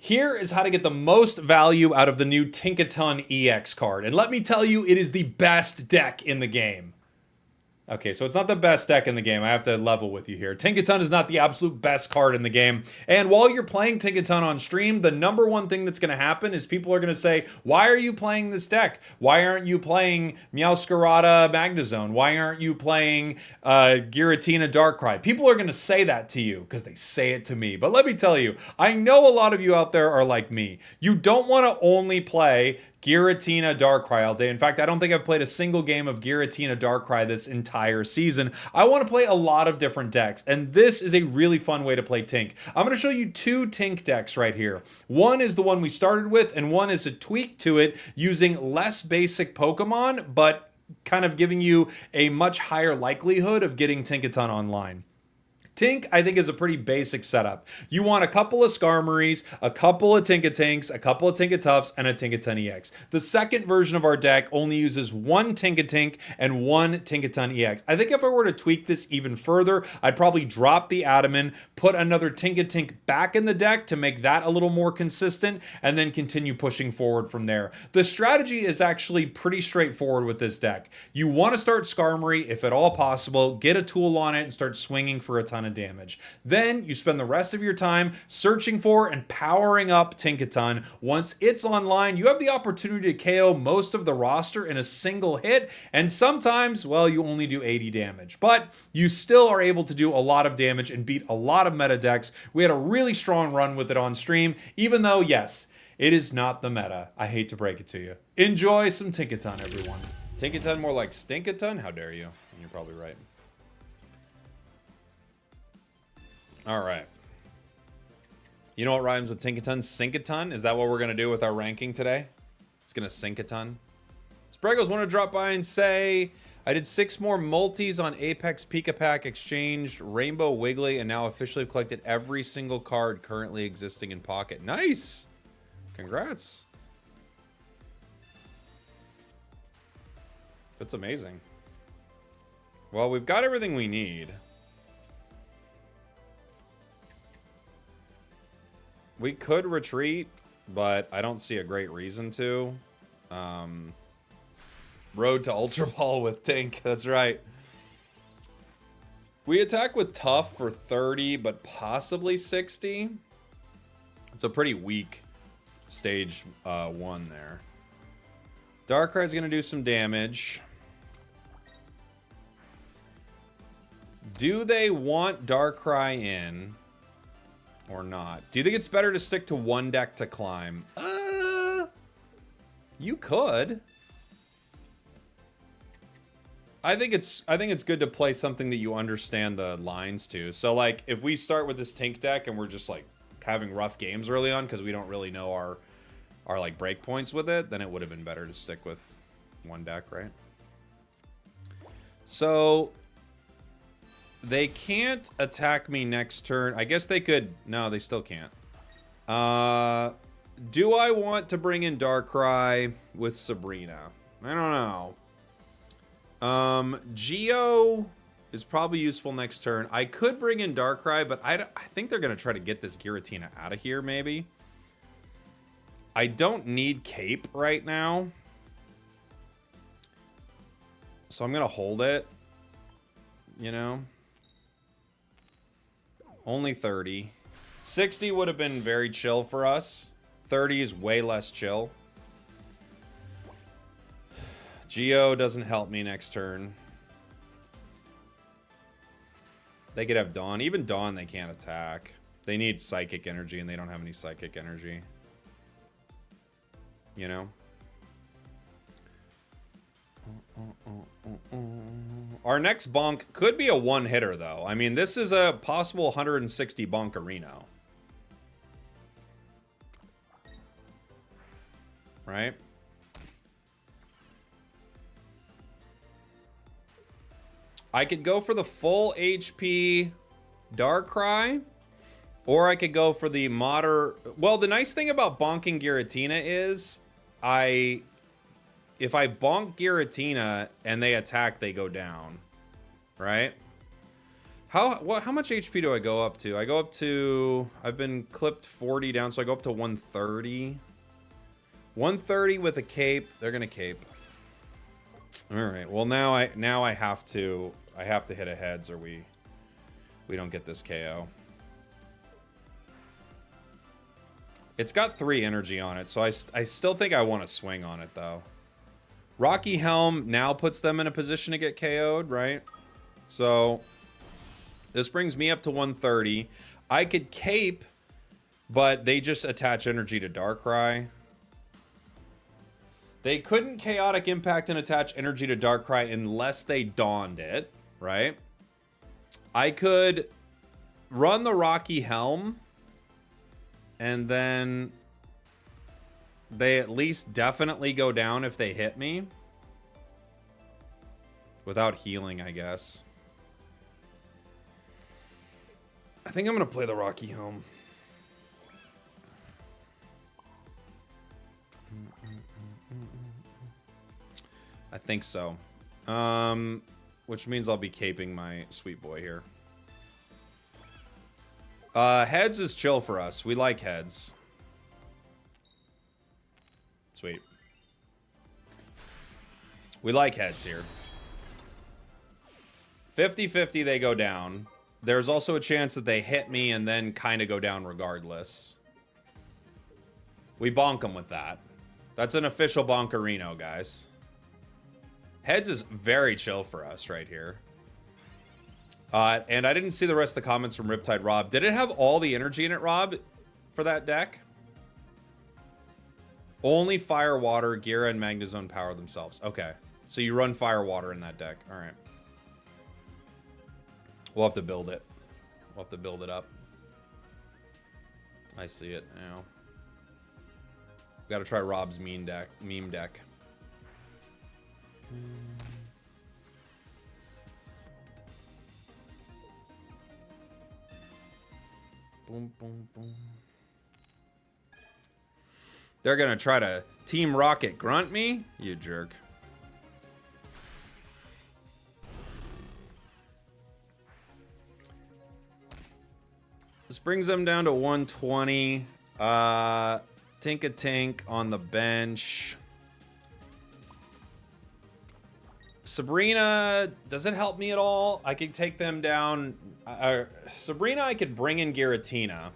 Here is how to get the most value out of the new Tinkaton EX card. And let me tell you, it is the best deck in the game. Okay, so it's not the best deck in the game. I have to level with you here. Tinkaton is not the absolute best card in the game. And while you're playing Tinkaton on stream, the number one thing that's going to happen is people are going to say, why are you playing this deck? Why aren't you playing Meowscarada Magnezone? Why aren't you playing Giratina Darkrai? People are going to say that to you because they say it to me. But let me tell you, I know a lot of you out there are like me. You don't want to only play Giratina Darkrai all day. In fact, I don't think I've played a single game of Giratina Darkrai this entire season. I want to play a lot of different decks, and this is a really fun way to play Tink. I'm going to show you two Tink decks right here. One is the one we started with, and one is a tweak to it using less basic Pokemon, but kind of giving you a much higher likelihood of getting Tinkaton online. Tink, I think, is a pretty basic setup. You want a couple of Skarmories, a couple of Tinkatinks, a couple of Tinkatuffs, and a Tinkaton EX. The second version of our deck only uses one Tinkatink and one Tinkaton EX. I think if I were to tweak this even further, I'd probably drop the Adaman, put another Tinkatink back in the deck to make that a little more consistent, and then continue pushing forward from there. The strategy is actually pretty straightforward with this deck. You want to start Skarmory, if at all possible, get a tool on it, and start swinging for a ton of damage. Then you spend the rest of your time searching for and powering up Tinkaton. Once it's online, you have the opportunity to KO most of the roster in a single hit, and sometimes, well, you only do 80 damage. But you still are able to do a lot of damage and beat a lot of meta decks. We had a really strong run with it on stream, even though, yes, it is not the meta. I hate to break it to you. Enjoy some Tinkaton, everyone. Tinkaton more like Stinkaton? How dare you? You're probably right. All right. You know what rhymes with Tinkaton? Sinkaton? Is that what we're going to do with our ranking today? It's going to Sinkaton. Spragels want to drop by and say, I did 6 more multis on Apex Pika Pack, exchanged Rainbow Wiggly, and now officially have collected every single card currently existing in Pocket. Nice! Congrats. That's amazing. Well, we've got everything we need. We could retreat, but I don't see a great reason to. Road to Ultra Ball with Tink. That's right. We attack with Tough for 30, but possibly 60. It's a pretty weak stage 1 there. Darkrai's going to do some damage. Do they want Darkrai in? Or not? Do you think it's better to stick to one deck to climb? You could. I think it's good to play something that you understand the lines to. So like if we start with this Tink deck and we're just like having rough games early on because we don't really know our like break points with it, then it would have been better to stick with one deck, right? So they can't attack me next turn. I guess they could. No, they still can't. Do I want to bring in Darkrai with Sabrina? I don't know. Geo is probably useful next turn. I could bring in Darkrai, but I think they're going to try to get this Giratina out of here, maybe. I don't need Cape right now. So I'm going to hold it. You know? Only 30. 60 would have been very chill for us. 30 is way less chill. Geo doesn't help me next turn. They could have Dawn. Even Dawn they can't attack. They need Psychic Energy and they don't have any Psychic Energy. You know? Our next bonk could be a one-hitter, though. I mean, this is a possible 160 bonk-arena. Right? I could go for the full HP Darkrai, or I could go for the moderate... Well, the nice thing about bonking Giratina is if I bonk Giratina and they attack, they go down, right? How much HP do I go up to? I go up to, I've been clipped 40 down, so I go up to 130. 130 with a cape. They're gonna cape. All right. Well, now I have to hit a heads, or we don't get this KO. It's got 3 energy on it, so I still think I want to swing on it though. Rocky Helm now puts them in a position to get KO'd, right? So this brings me up to 130. I could cape, but they just attach energy to Darkrai. They couldn't Chaotic Impact and attach energy to Darkrai unless they dawned it, right? I could run the Rocky Helm, and then they at least definitely go down if they hit me. Without healing, I guess. I think I'm going to play the Rocky Helm. I think so. Which means I'll be caping my sweet boy here. Heads is chill for us. We like heads. Sweet. We like heads here. 50-50 they go down. There's also a chance that they hit me and then kind of go down regardless. We bonk them with that. That's an official bonkerino, guys. Heads is very chill for us right here. And I didn't see the rest of the comments from Riptide Rob. Did it have all the energy in it, Rob, for that deck? Only Fire, Water, Gira, and Magnezone power themselves. Okay. So you run Fire, Water in that deck. All right. We'll have to build it. We'll have to build it up. I see it now. Got to try Rob's meme deck. Boom, boom, boom. They're gonna try to Team Rocket grunt me? You jerk. This brings them down to 120. Tinkaton on the bench. Sabrina, does it help me at all? I could take them down. Sabrina, I could bring in Giratina.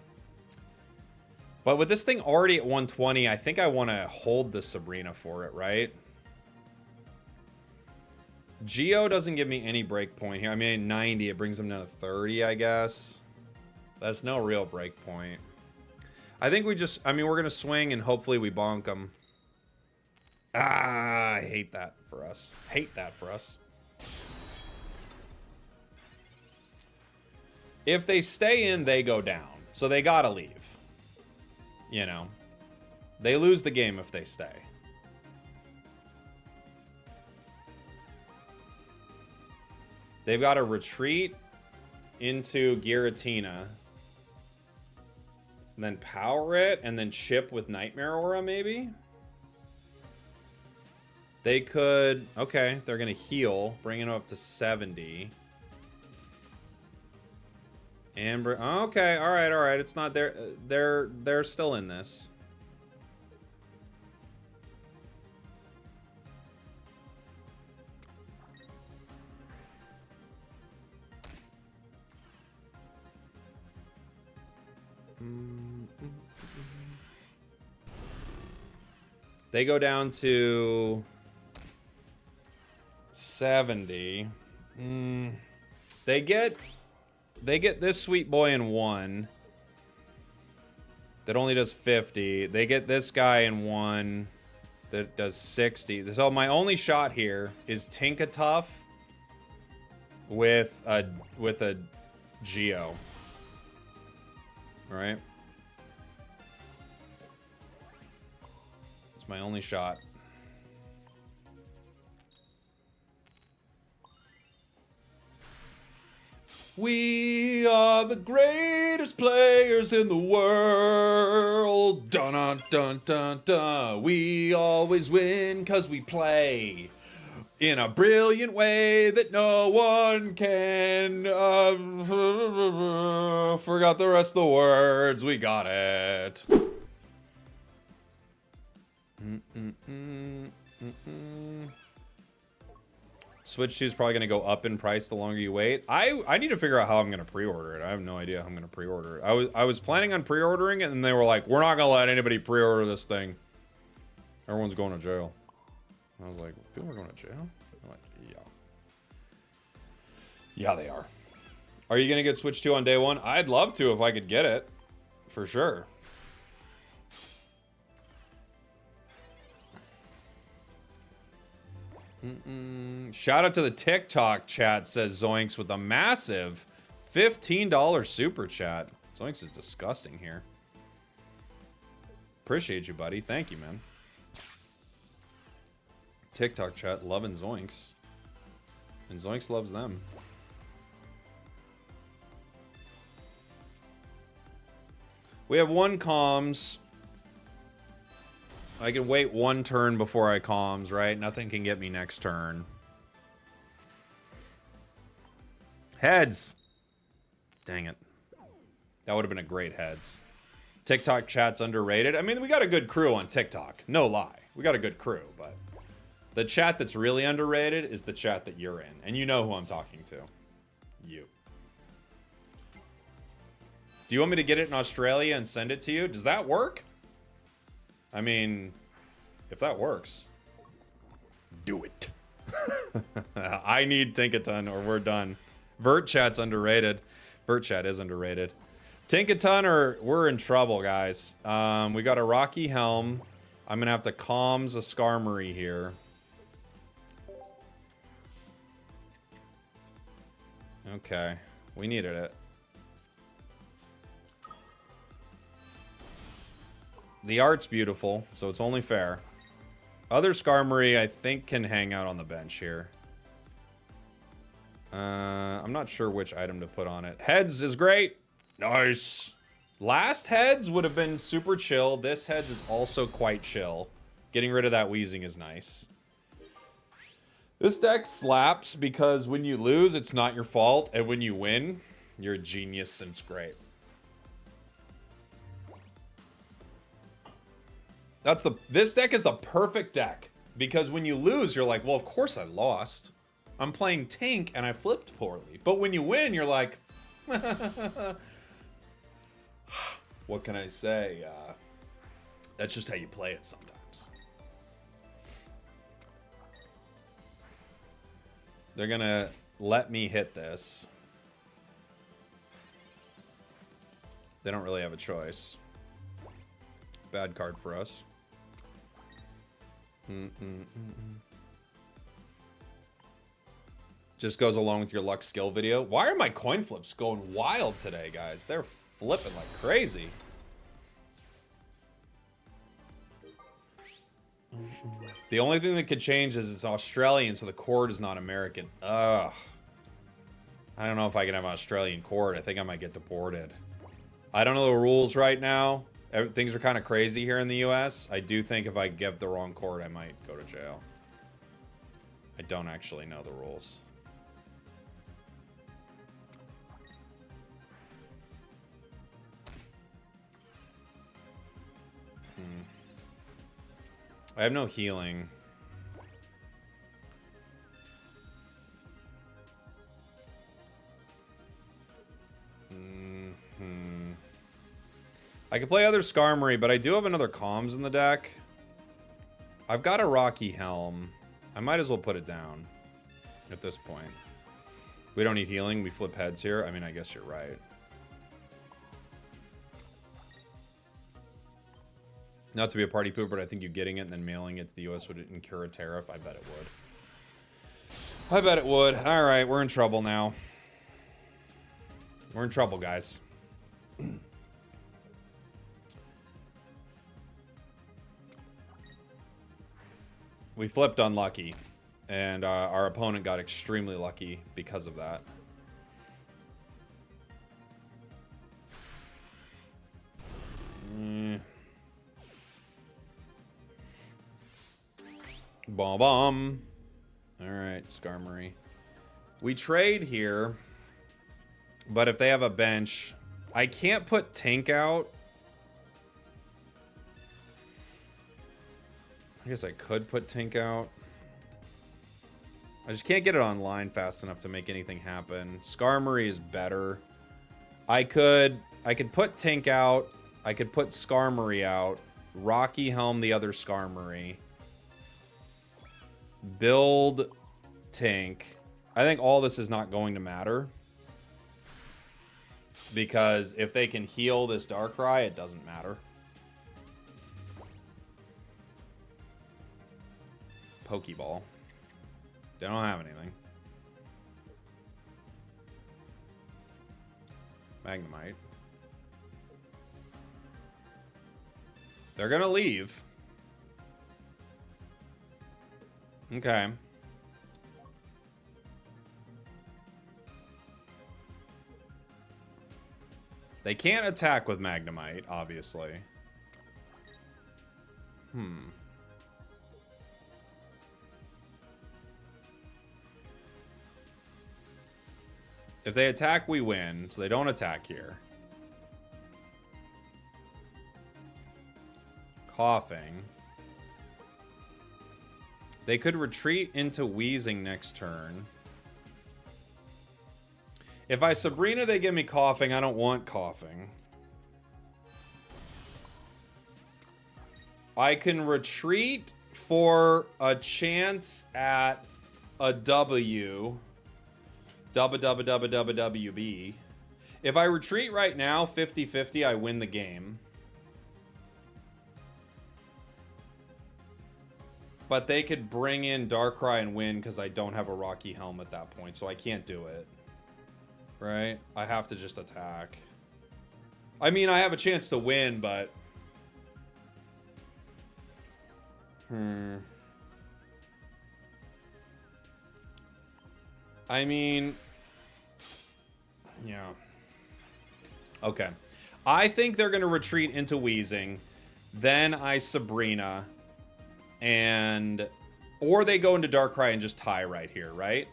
But with this thing already at 120, I think I want to hold the Sabrina for it, right? Geo doesn't give me any break point here. I mean, 90, it brings them down to 30, I guess. That's no real break point. I think we just, I mean, we're going to swing and hopefully we bonk them. Ah, I hate that for us. Hate that for us. If they stay in, they go down. So they gotta leave. You know. They lose the game if they stay. They've got to retreat into Giratina. And then power it, and then chip with Nightmare Aura, maybe? They could... Okay, they're going to heal, bringing them up to 70. Amber... Okay, alright. It's not... They're still in this. They go down to 70. They get this sweet boy in 1 that only does 50. They get this guy in 1 that does 60. So my only shot here is Tinkaton with a Geo. All right. It's my only shot. We are the greatest players in the world. Dun dun dun dun dun. We always win 'cause we play. In a brilliant way that no one can. Forgot the rest of the words. We got it. Switch 2 is probably going to go up in price the longer you wait. I need to figure out how I'm going to pre-order it. I have no idea how I'm going to pre-order it. I was planning on pre-ordering it, and they were like, we're not going to let anybody pre-order this thing. Everyone's going to jail. I was like, people are going to jail? I'm like, yeah. Yeah, they are. Are you going to get Switch 2 on day one? I'd love to if I could get it. For sure. Shout out to the TikTok chat, says Zoinks with a massive $15 super chat. Zoinks is disgusting here. Appreciate you, buddy. Thank you, man. TikTok chat loving Zoinks. And Zoinks loves them. We have one comms. I can wait one turn before I comms, right? Nothing can get me next turn. Heads. Dang it. That would have been a great heads. TikTok chat's underrated. I mean, we got a good crew on TikTok. No lie. We got a good crew, but the chat that's really underrated is the chat that you're in. And you know who I'm talking to. You. Do you want me to get it in Australia and send it to you? Does that work? I mean, if that works, do it. I need Tinkaton or we're done. Vert chat's underrated. Vert chat is underrated. Tinkaton or we're in trouble, guys. We got a Rocky Helm. I'm gonna have to comms a Skarmory here. Okay, we needed it. The art's beautiful, so it's only fair. Other Skarmory, I think, can hang out on the bench here. I'm not sure which item to put on it. Heads is great. Nice. Last Heads would have been super chill. This Heads is also quite chill. Getting rid of that wheezing is nice. This deck slaps because when you lose, it's not your fault. And when you win, you're a genius and it's great. This deck is the perfect deck because when you lose, you're like, well, of course I lost. I'm playing Tink and I flipped poorly. But when you win, you're like, what can I say? That's just how you play it sometimes. They're gonna let me hit this. They don't really have a choice. Bad card for us. Just goes along with your luck skill video. Why are my coin flips going wild today, guys? They're flipping like crazy. The only thing that could change is it's Australian, so the chord is not American. Ugh. I don't know if I can have an Australian chord. I think I might get deported. I don't know the rules right now. Things are kind of crazy here in the US. I do think if I give the wrong chord, I might go to jail. I don't actually know the rules. I have no healing. I could play other Skarmory, but I do have another comms in the deck. I've got a Rocky Helm. I might as well put it down at this point. We don't need healing. We flip heads here. I mean, I guess you're right. Not to be a party pooper, but I think you getting it and then mailing it to the US would incur a tariff. I bet it would. I bet it would. All right, we're in trouble now. We're in trouble, guys. We flipped unlucky, and our opponent got extremely lucky because of that. Bomb bomb. Alright, Skarmory. We trade here, but if they have a bench, I can't put Tink out. I guess I could put Tink out. I just can't get it online fast enough to make anything happen. Skarmory is better. I could put Tink out. I could put Skarmory out. Rocky Helm the other Skarmory. Build Tink. I think all this is not going to matter. Because if they can heal this Darkrai, it doesn't matter. Pokeball. They don't have anything. Magnemite. They're gonna leave. Okay. They can't attack with Magnemite, obviously. If they attack, we win, so they don't attack here. Coughing. They could retreat into Wheezing next turn. If I Sabrina, they give me Coughing. I don't want Coughing. I can retreat for a chance at a W. WB. If I retreat right now, 50-50, I win the game. But they could bring in Darkrai and win because I don't have a Rocky Helm at that point, so I can't do it. Right? I have to just attack. I mean, I have a chance to win, but... I mean... Yeah. Okay. I think they're going to retreat into Wheezing. Then I Sabrina. And... Or they go into Darkrai and just tie right here, right?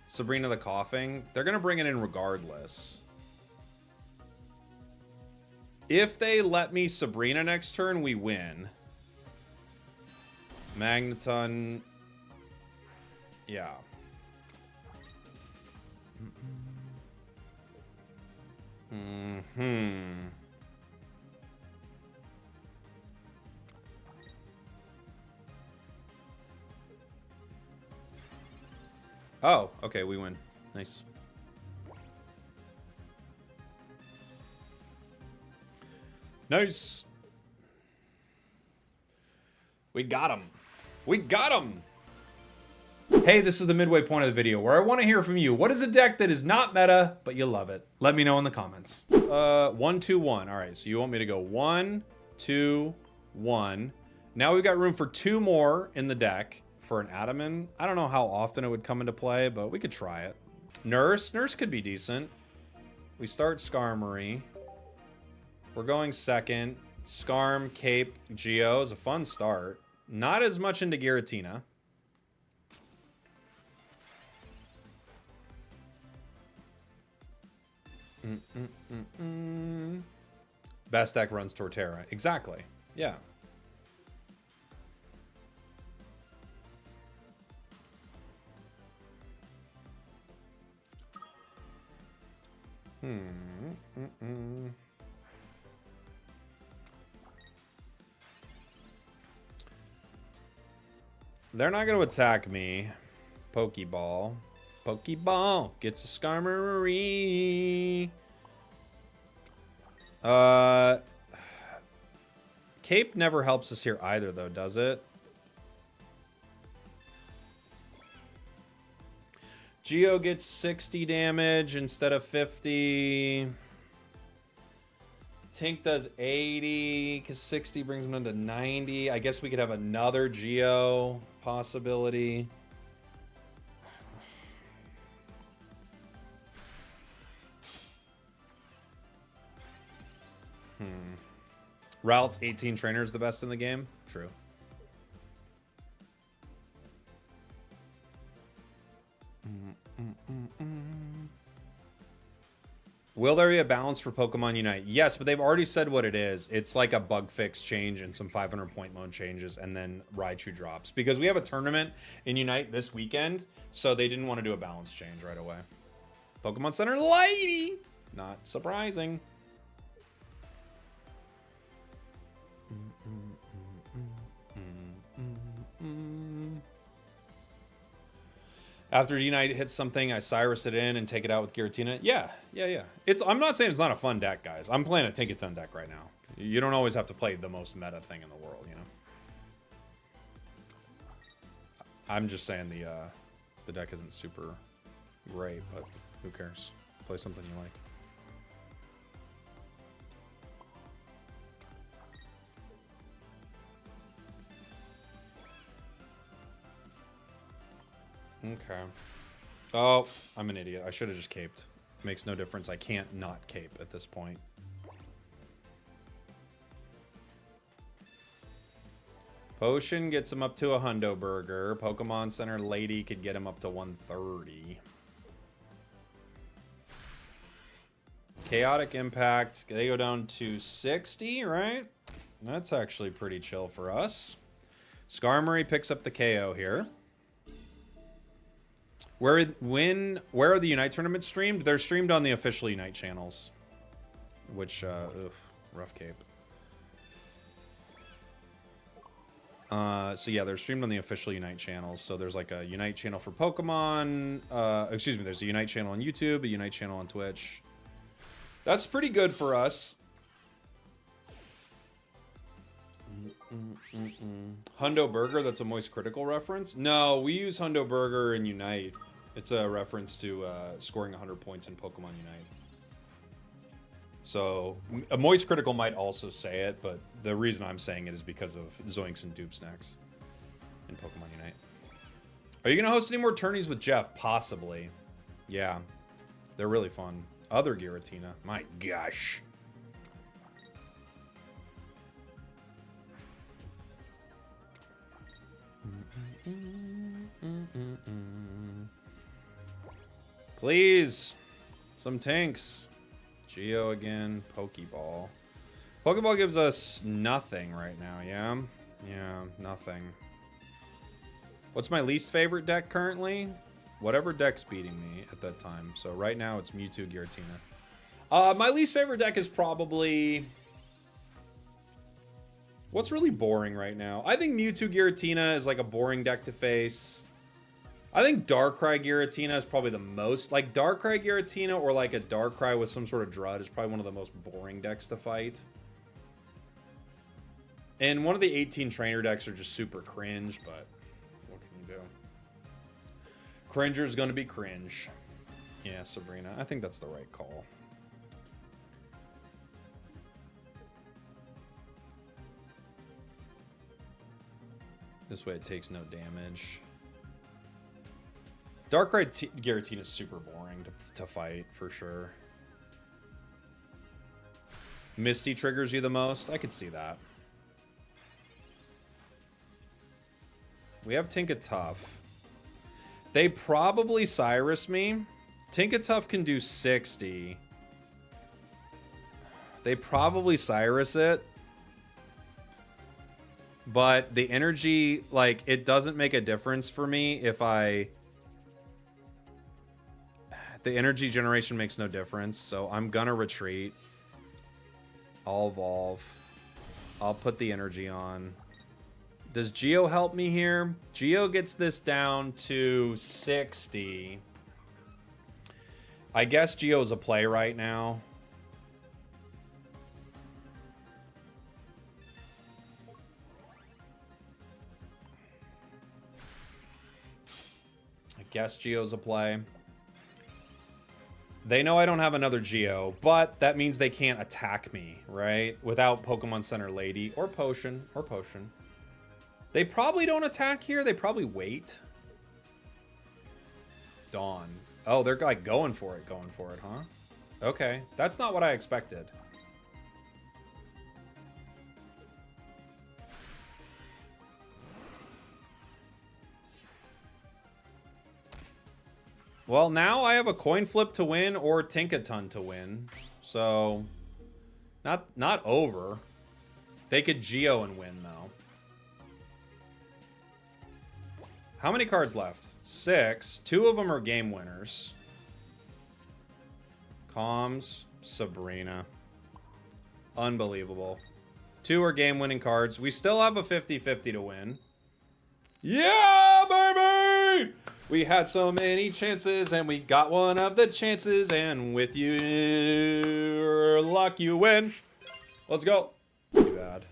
Sabrina the Coughing. They're going to bring it in regardless. If they let me Sabrina next turn, we win. Magneton... Yeah. Oh, okay, we win. Nice. Nice. We got him. We got him. Hey, this is the midway point of the video where I want to hear from you. What is a deck that is not meta, but you love it? Let me know in the comments. 1, 2, 1. All right, so you want me to go 1, 2, 1. Now we've got room for 2 more in the deck for an Adaman. I don't know how often it would come into play, but we could try it. Nurse could be decent. We start Skarmory. We're going second. Skarm, Cape, Geo is a fun start. Not as much into Giratina. Best deck runs Torterra. Exactly. Yeah. They're not going to attack me. Pokeball. Pokeball gets a Skarmory. Cape never helps us here either, though, does it? Geo gets 60 damage instead of 50. Tink does 80, because 60 brings him down to 90. I guess we could have another Geo possibility. Routes 18 trainers the best in the game? True. Will there be a balance for Pokemon Unite? Yes, but they've already said what it is. It's like a bug fix change and some 500-point mode changes, and then Raichu drops. Because we have a tournament in Unite this weekend, so they didn't want to do a balance change right away. Pokemon Center Lady! Not surprising. After Unite hits something, I Cyrus it in and take it out with Giratina. Yeah. I'm not saying it's not a fun deck, guys. I'm playing a Tinkaton deck right now. You don't always have to play the most meta thing in the world, you know? I'm just saying the deck isn't super great, but who cares? Play something you like. Okay. Oh, I'm an idiot. I should have just caped. Makes no difference. I can't not cape at this point. Potion gets him up to a hundo burger. Pokemon Center Lady could get him up to 130. Chaotic Impact. They go down to 60, right? That's actually pretty chill for us. Skarmory picks up the KO here. Where are the Unite tournaments streamed? They're streamed on the official Unite channels. Which, rough cape. So yeah, they're streamed on the official Unite channels. So there's like a Unite channel for Pokemon. Excuse me, there's a Unite channel on YouTube, a Unite channel on Twitch. That's pretty good for us. Hundo Burger, that's a Moist Critical reference? No, we use Hundo Burger in Unite. It's a reference to scoring 100 points in Pokemon Unite. So, a Moist Critical might also say it, but the reason I'm saying it is because of Zoinks and Dupsnacks in Pokemon Unite. Are you going to host any more tourneys with Jeff? Possibly. Yeah. They're really fun. Other Giratina. My gosh. Please. Some tanks. Geo again. Pokeball. Pokeball gives us nothing right now, yeah? Yeah, nothing. What's my least favorite deck currently? Whatever deck's beating me at that time. So right now it's Mewtwo Giratina. My least favorite deck is probably... What's really boring right now? I think Mewtwo Giratina is like a boring deck to face. I think Darkrai Giratina is probably the most... Like, Darkrai Giratina or like a Darkrai with some sort of Drud is probably one of the most boring decks to fight. And one of the 18 trainer decks are just super cringe, but what can you do? Cringer's gonna be cringe. Yeah, Sabrina. I think that's the right call. This way it takes no damage. Darkrai Giratina is super boring to fight, for sure. Misty triggers you the most? I could see that. We have Tinkaton. They probably Cyrus me. Tinkaton can do 60. They probably Cyrus it. But the energy, like, it doesn't make a difference for me if I... The energy generation makes no difference, so I'm gonna retreat. I'll evolve. I'll put the energy on. Does Geo help me here? Geo gets this down to 60. I guess Geo's a play right now. I guess Geo's a play. They know I don't have another Geo, but that means they can't attack me, right? Without Pokemon Center Lady or Potion. They probably don't attack here. They probably wait. Dawn. Oh, they're like going for it, huh? Okay, that's not what I expected. Well, now I have a coin flip to win or Tinkaton to win. So, not over. They could Geo and win, though. How many cards left? 6. 2 of them are game winners. Comms, Sabrina. Unbelievable. 2 are game-winning cards. We still have a 50-50 to win. Yeah, baby! We had so many chances, and we got one of the chances, and with your luck, you win. Let's go. Too bad.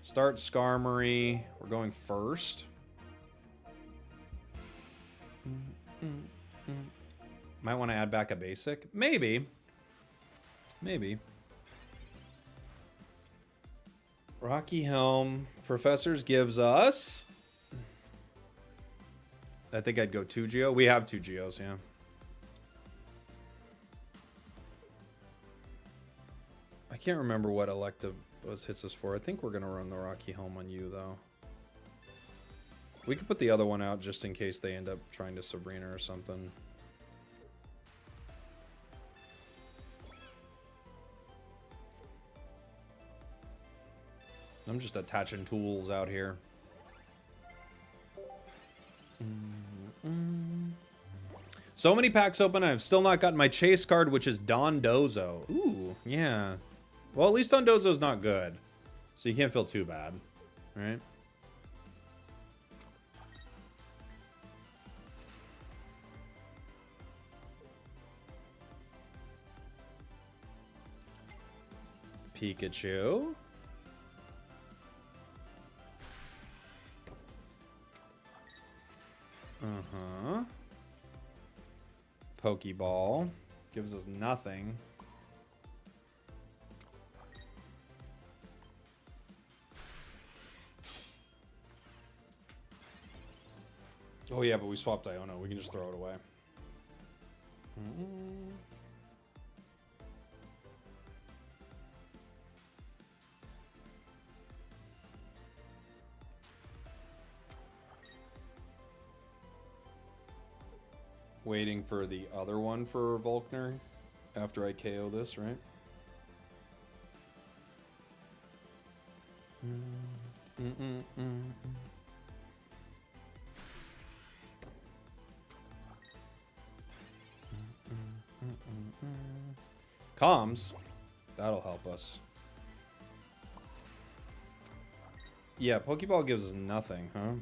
Start Skarmory. We're going first. Might want to add back a basic. Maybe. Maybe. Rocky Helm. Professors gives us... I think I'd go 2 Geo. We have 2 Geos, yeah. I can't remember what Electabuzz hits us for. I think we're going to run the Rocky Helm on you, though. We could put the other one out just in case they end up trying to Sabrina or something. I'm just attaching tools out here. So many packs open, I've still not gotten my chase card, which is Dondozo. Ooh, yeah. Well, at least Dondozo's not good. So you can't feel too bad, right? Pikachu. Uh-huh. Pokeball. Gives us nothing. Oh yeah, but we swapped Iono. We can just throw it away. Waiting for the other one for Volkner after I KO this, right? Comms. That'll help us. Yeah, Pokeball gives us nothing, huh?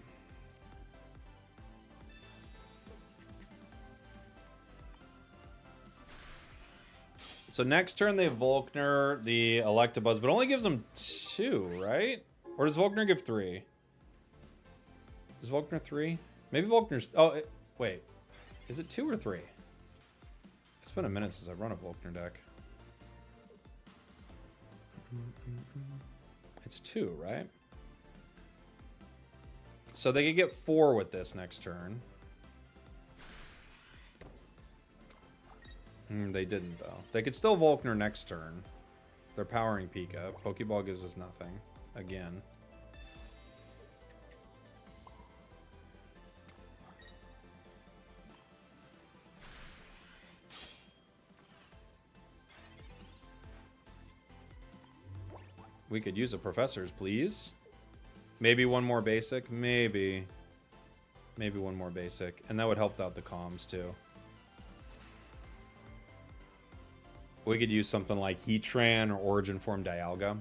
So next turn they Volkner the Electabuzz, but only gives them 2, right? Or does Volkner give 3? Is Volkner 3? Maybe Volkner's... Oh, wait. Is it 2 or 3? It's been a minute since I've run a Volkner deck. It's 2, right? So they could get 4 with this next turn. They didn't, though. They could still Volkner next turn. They're powering Pika. Pokeball gives us nothing. Again. We could use a Professor's, please. Maybe one more basic. Maybe. Maybe one more basic. And that would help out the comms, too. We could use something like Heatran or Origin Form Dialga.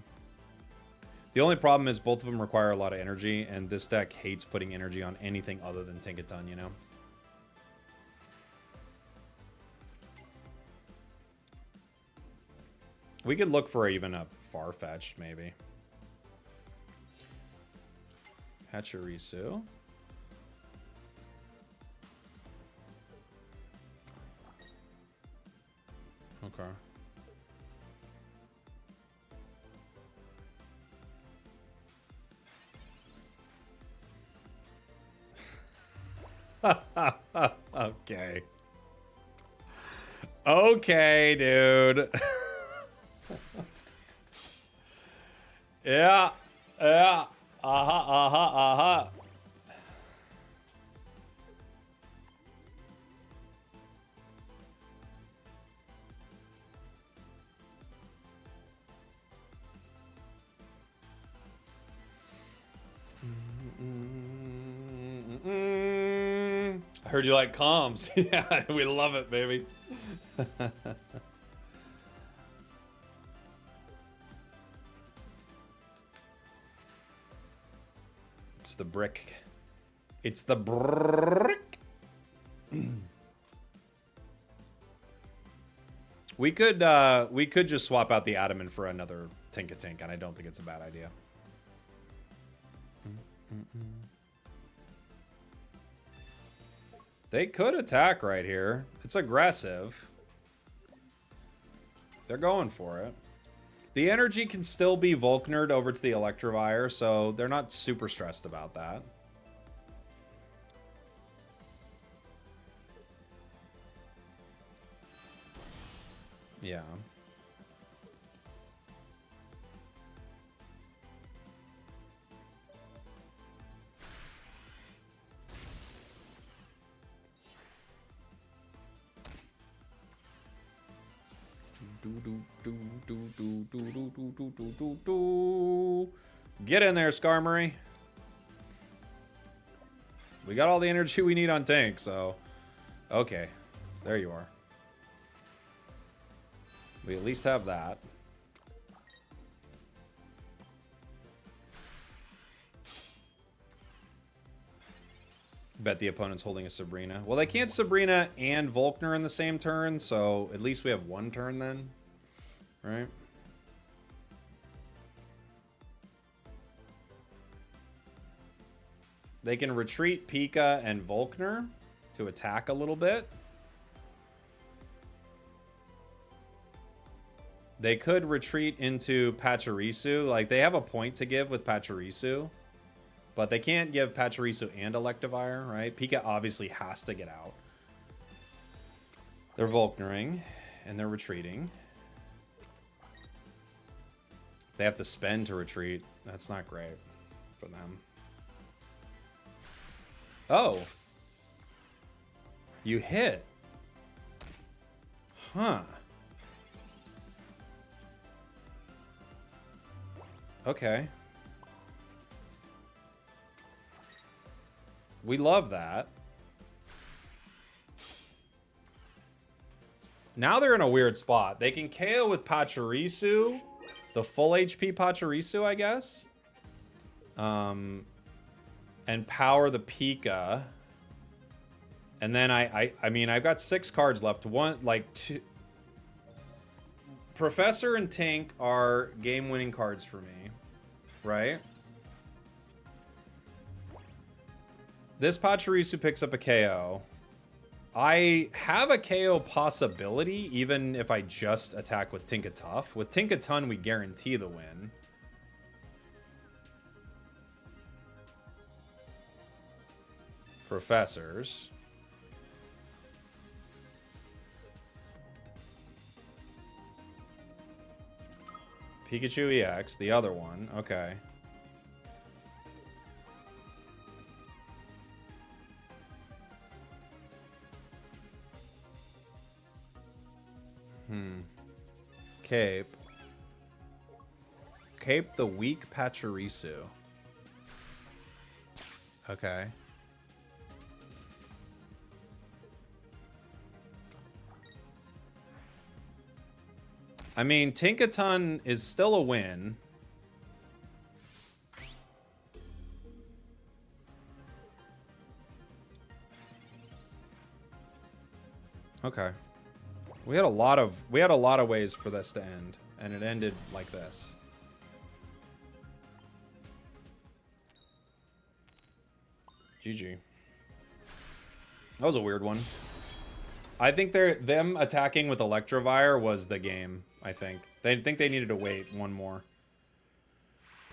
The only problem is both of them require a lot of energy, and this deck hates putting energy on anything other than Tinkaton, you know? We could look for even a Farfetch'd, maybe. Pachirisu. Okay. Okay. Okay, dude. Yeah. Yeah. Heard you like comms. Yeah, we love it, baby. It's the brick. It's the brick. We could just swap out the Adamant for another Tinkatink, and I don't think it's a bad idea. They could attack right here. It's aggressive. They're going for it. The energy can still be Volknered over to the Electivire, so they're not super stressed about that. Yeah. Get in there, Skarmory. We got all the energy we need on tank, so... Okay. There you are. We at least have that. Bet the opponent's holding a Sabrina. Well, they can't Sabrina and Volkner in the same turn, so at least we have one turn then. Right? They can retreat Pika and Volkner to attack a little bit. They could retreat into Pachirisu. Like, they have a point to give with Pachirisu. But they can't give Pachirisu and Electivire, right? Pika obviously has to get out. They're Volknering, and they're retreating. They have to spend to retreat. That's not great for them. Oh. You hit. Huh. Okay. We love that. Now they're in a weird spot. They can KO with Pachirisu. The full HP Pachirisu, I guess. And power the Pika. And then I mean, I've got 6 cards left. Two. Professor and Tink are game-winning cards for me. Right? This Pachirisu picks up a KO. I have a KO possibility, even if I just attack with Tinkatuff. With Tinkaton, we guarantee the win. Professors. Pikachu EX, the other one. Okay. Cape. Cape the weak Pachirisu. Okay. I mean, Tinkaton is still a win. Okay. We had a lot of ways for this to end, and it ended like this. GG. That was a weird one. I think them attacking with Electivire was the game, I think. They think they needed to wait one more.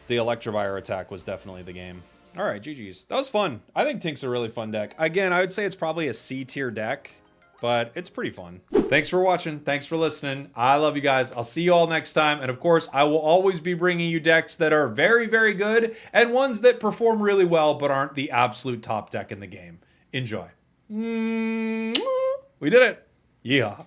The Electivire attack was definitely the game. All right, GG's. That was fun. I think Tink's a really fun deck. Again, I would say it's probably a C tier deck, but it's pretty fun. Thanks for watching. Thanks for listening. I love you guys. I'll see you all next time. And of course, I will always be bringing you decks that are very, very good and ones that perform really well but aren't the absolute top deck in the game. Enjoy. We did it. Yeah.